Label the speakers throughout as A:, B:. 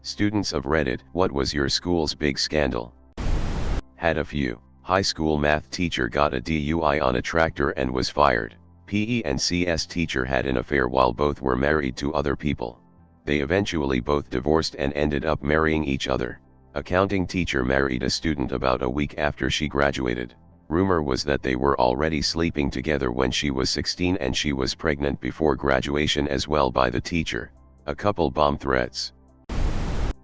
A: Students of Reddit, what was your school's big scandal? Had a few. High school math teacher got a DUI on a tractor and was fired. PE and CS teacher had an affair while both were married to other people. They eventually both divorced and ended up marrying each other. Accounting teacher married a student about a week after she graduated. Rumor was that they were already sleeping together when she was 16 and she was pregnant before graduation as well by the teacher. A couple bomb threats.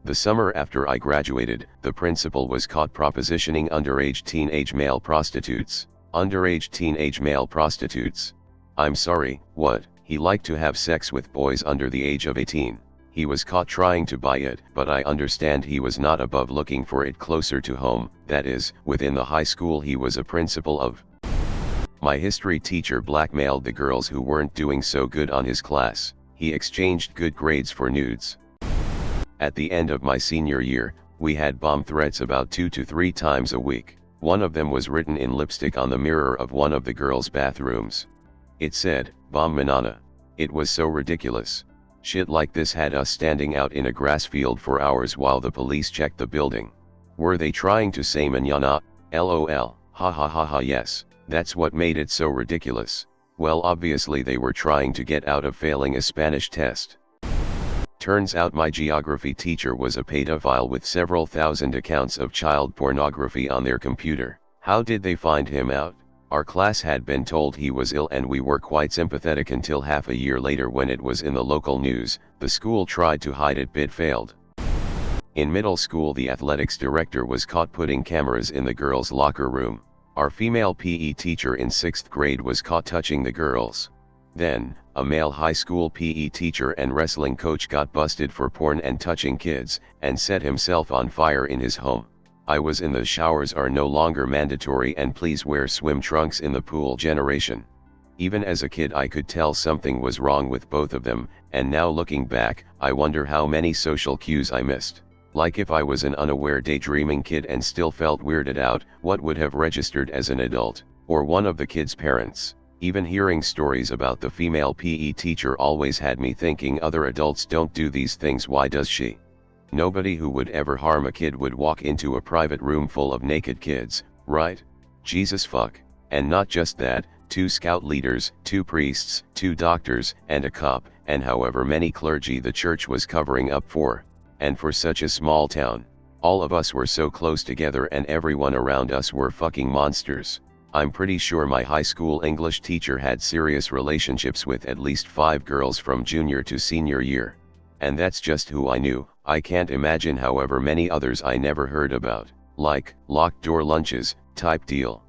A: The summer after I graduated, the principal was caught propositioning underage teenage male prostitutes. Underage teenage male prostitutes? I'm sorry, what? He liked to have sex with boys under the age of 18. He was caught trying to buy it, but I understand he was not above looking for it closer to home, that is, within the high school he was a principal of. My history teacher blackmailed the girls who weren't doing so good on his class. He exchanged good grades for nudes. At the end of my senior year, we had bomb threats about 2 to 3 times a week. One of them was written in lipstick on the mirror of one of the girls' bathrooms. It said, "Bomb Manana." It was so ridiculous. Shit like this had us standing out in a grass field for hours while the police checked the building. Were they trying to say manana? LOL, ha ha ha ha yes, that's what made it so ridiculous. Well, obviously they were trying to get out of failing a Spanish test. Turns out my geography teacher was a pedophile with several thousand accounts of child pornography on their computer. How did they find him out? Our class had been told he was ill and we were quite sympathetic until half a year later when it was in the local news. The school tried to hide it but failed. In middle school, the athletics director was caught putting cameras in the girls' locker room. Our female PE teacher in 6th grade was caught touching the girls. Then, a male high school PE teacher and wrestling coach got busted for porn and touching kids, and set himself on fire in his home. I was in the showers are no longer mandatory and please wear swim trunks in the pool generation. Even as a kid I could tell something was wrong with both of them, and now looking back, I wonder how many social cues I missed. Like if I was an unaware daydreaming kid and still felt weirded out, what would have registered as an adult, or one of the kids' parents? Even hearing stories about the female PE teacher always had me thinking other adults don't do these things, why does she? Nobody who would ever harm a kid would walk into a private room full of naked kids, right? Jesus fuck. And not just that, 2 scout leaders, 2 priests, 2 doctors, and a cop, and however many clergy the church was covering up for. And for such a small town. All of us were so close together and everyone around us were fucking monsters. I'm pretty sure my high school English teacher had serious relationships with at least 5 girls from junior to senior year. And that's just who I knew. I can't imagine however many others I never heard about, like, locked door lunches, type deal.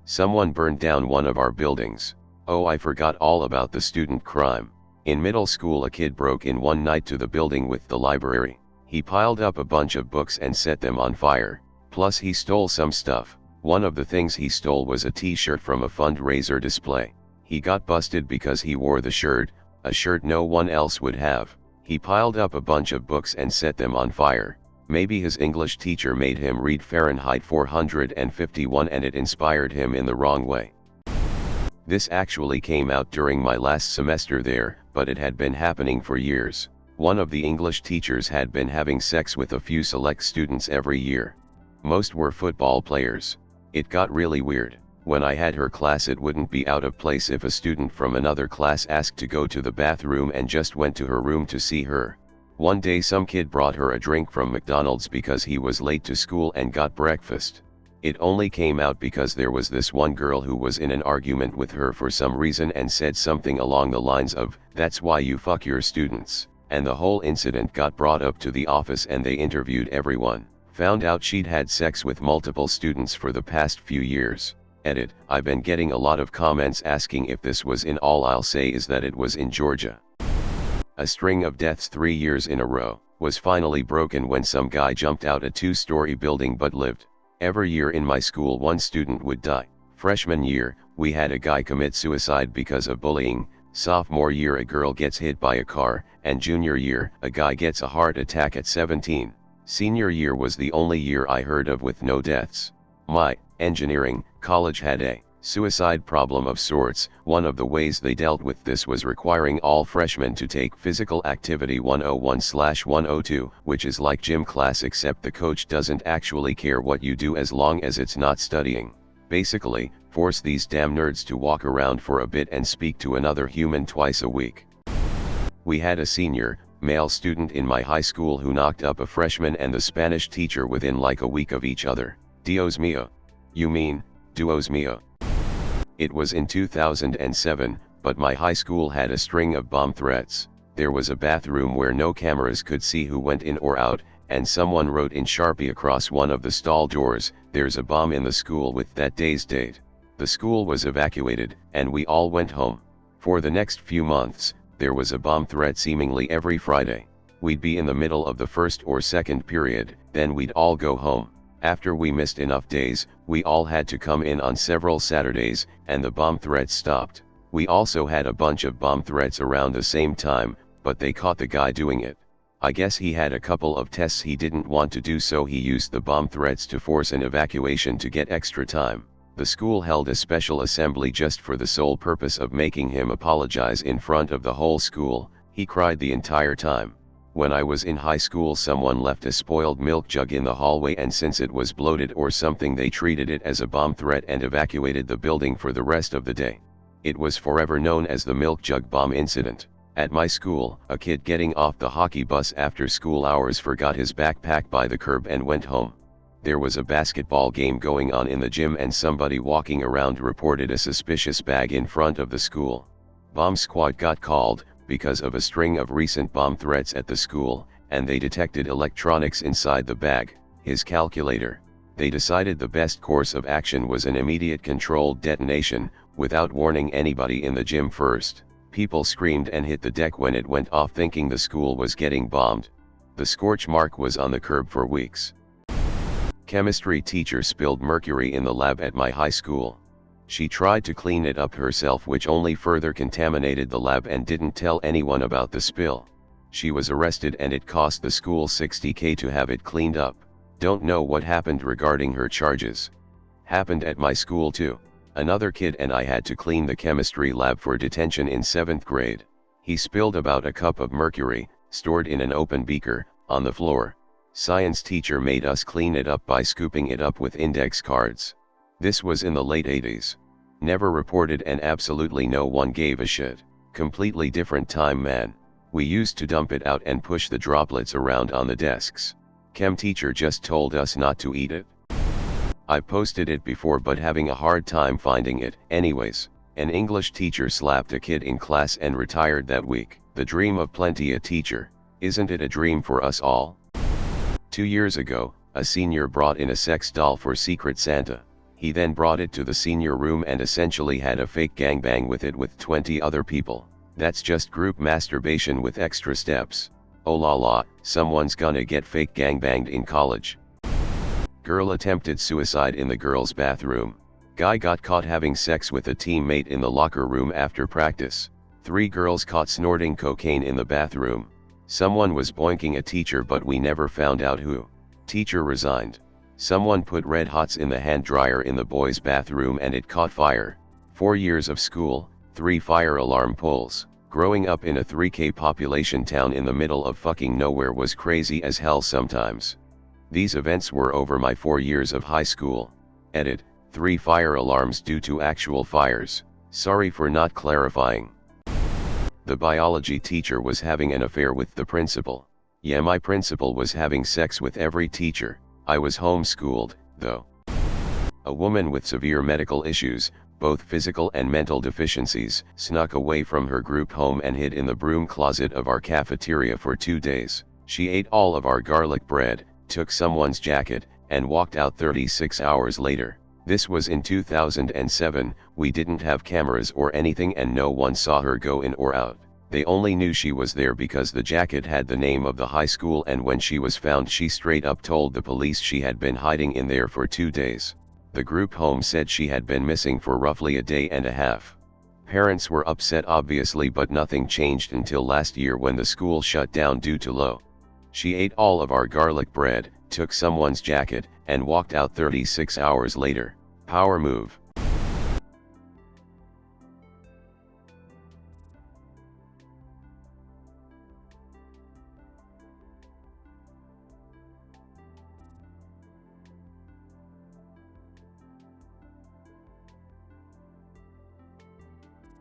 A: Someone burned down one of our buildings. Oh, I forgot all about the student crime. In middle school a kid broke in one night to the building with the library. He piled up a bunch of books and set them on fire. Plus he stole some stuff. One of the things he stole was a t-shirt from a fundraiser display. He got busted because he wore the shirt, a shirt no one else would have. He piled up a bunch of books and set them on fire. Maybe his English teacher made him read Fahrenheit 451 and it inspired him in the wrong way. This actually came out during my last semester there, but it had been happening for years. One of the English teachers had been having sex with a few select students every year. Most were football players. It got really weird. When I had her class, it wouldn't be out of place if a student from another class asked to go to the bathroom and just went to her room to see her. One day some kid brought her a drink from McDonald's because he was late to school and got breakfast. It only came out because there was this one girl who was in an argument with her for some reason and said something along the lines of, "That's why you fuck your students." And the whole incident got brought up to the office and they interviewed everyone. Found out she'd had sex with multiple students for the past few years. Edit, I've been getting a lot of comments asking if this was in. All I'll say is that it was in Georgia. A string of deaths 3 years in a row was finally broken when some guy jumped out a 2-story building but lived. Every year in my school one student would die. Freshman year, we had a guy commit suicide because of bullying. Sophomore year a girl gets hit by a car, and junior year, a guy gets a heart attack at 17. Senior year was the only year I heard of with no deaths. My engineering college had a Suicide problem of sorts. One of the ways they dealt with this was requiring all freshmen to take Physical Activity 101/102, which is like gym class except the coach doesn't actually care what you do as long as it's not studying. Basically, force these damn nerds to walk around for a bit and speak to another human twice a week. We had a senior, male student in my high school who knocked up a freshman and the Spanish teacher within like a week of each other. Dios mío. You mean, Dios mío. It was in 2007, but my high school had a string of bomb threats. There was a bathroom where no cameras could see who went in or out, and someone wrote in Sharpie across one of the stall doors, "There's a bomb in the school" with that day's date. The school was evacuated, and we all went home. For the next few months, there was a bomb threat seemingly every Friday. We'd be in the middle of the first or second period, then we'd all go home. After we missed enough days, we all had to come in on several Saturdays, and the bomb threats stopped. We also had a bunch of bomb threats around the same time, but they caught the guy doing it. I guess he had a couple of tests he didn't want to do, so he used the bomb threats to force an evacuation to get extra time. The school held a special assembly just for the sole purpose of making him apologize in front of the whole school. He cried the entire time. When I was in high school, someone left a spoiled milk jug in the hallway, and since it was bloated or something, they treated it as a bomb threat and evacuated the building for the rest of the day. It was forever known as the milk jug bomb incident. At my school, a kid getting off the hockey bus after school hours forgot his backpack by the curb and went home. There was a basketball game going on in the gym, and somebody walking around reported a suspicious bag in front of the school. Bomb squad got called because of a string of recent bomb threats at the school, and they detected electronics inside the bag, his calculator. They decided the best course of action was an immediate controlled detonation, without warning anybody in the gym first. People screamed and hit the deck when it went off, thinking the school was getting bombed. The scorch mark was on the curb for weeks. Chemistry teacher spilled mercury in the lab at my high school. She tried to clean it up herself, which only further contaminated the lab, and didn't tell anyone about the spill. She was arrested and it cost the school $60,000 to have it cleaned up. Don't know what happened regarding her charges. Happened at my school too. Another kid and I had to clean the chemistry lab for detention in 7th grade. He spilled about a cup of mercury, stored in an open beaker, on the floor. Science teacher made us clean it up by scooping it up with index cards. This was in the late 80s. Never reported, and absolutely no one gave a shit. Completely different time, man. We used to dump it out and push the droplets around on the desks. Chem teacher just told us not to eat it. I've posted it before but having a hard time finding it. Anyways, an English teacher slapped a kid in class and retired that week. The dream of plenty a teacher. Isn't it a dream for us all? 2 years ago, a senior brought in a sex doll for Secret Santa. He then brought it to the senior room and essentially had a fake gangbang with it with 20 other people. That's just group masturbation with extra steps. Oh la la, someone's gonna get fake gangbanged in college. Girl attempted suicide in the girls' bathroom. Guy got caught having sex with a teammate in the locker room after practice. 3 girls caught snorting cocaine in the bathroom. Someone was boinking a teacher, but we never found out who. Teacher resigned. Someone put red hots in the hand dryer in the boys' bathroom and it caught fire. 4 years of school, 3 fire alarm pulls. Growing up in a 3K population town in the middle of fucking nowhere was crazy as hell sometimes. These events were over my 4 years of high school. Edit, 3 fire alarms due to actual fires. Sorry for not clarifying. The biology teacher was having an affair with the principal. Yeah, my principal was having sex with every teacher. I was homeschooled, though. A woman with severe medical issues, both physical and mental deficiencies, snuck away from her group home and hid in the broom closet of our cafeteria for 2 days. She ate all of our garlic bread, took someone's jacket, and walked out 36 hours later. This was in 2007, we didn't have cameras or anything and no one saw her go in or out. They only knew she was there because the jacket had the name of the high school, and when she was found she straight up told the police she had been hiding in there for 2 days. The group home said she had been missing for roughly a day and a half. Parents were upset obviously, but nothing changed until last year when the school shut down due to low. She ate all of our garlic bread, took someone's jacket, and walked out 36 hours later. Power move.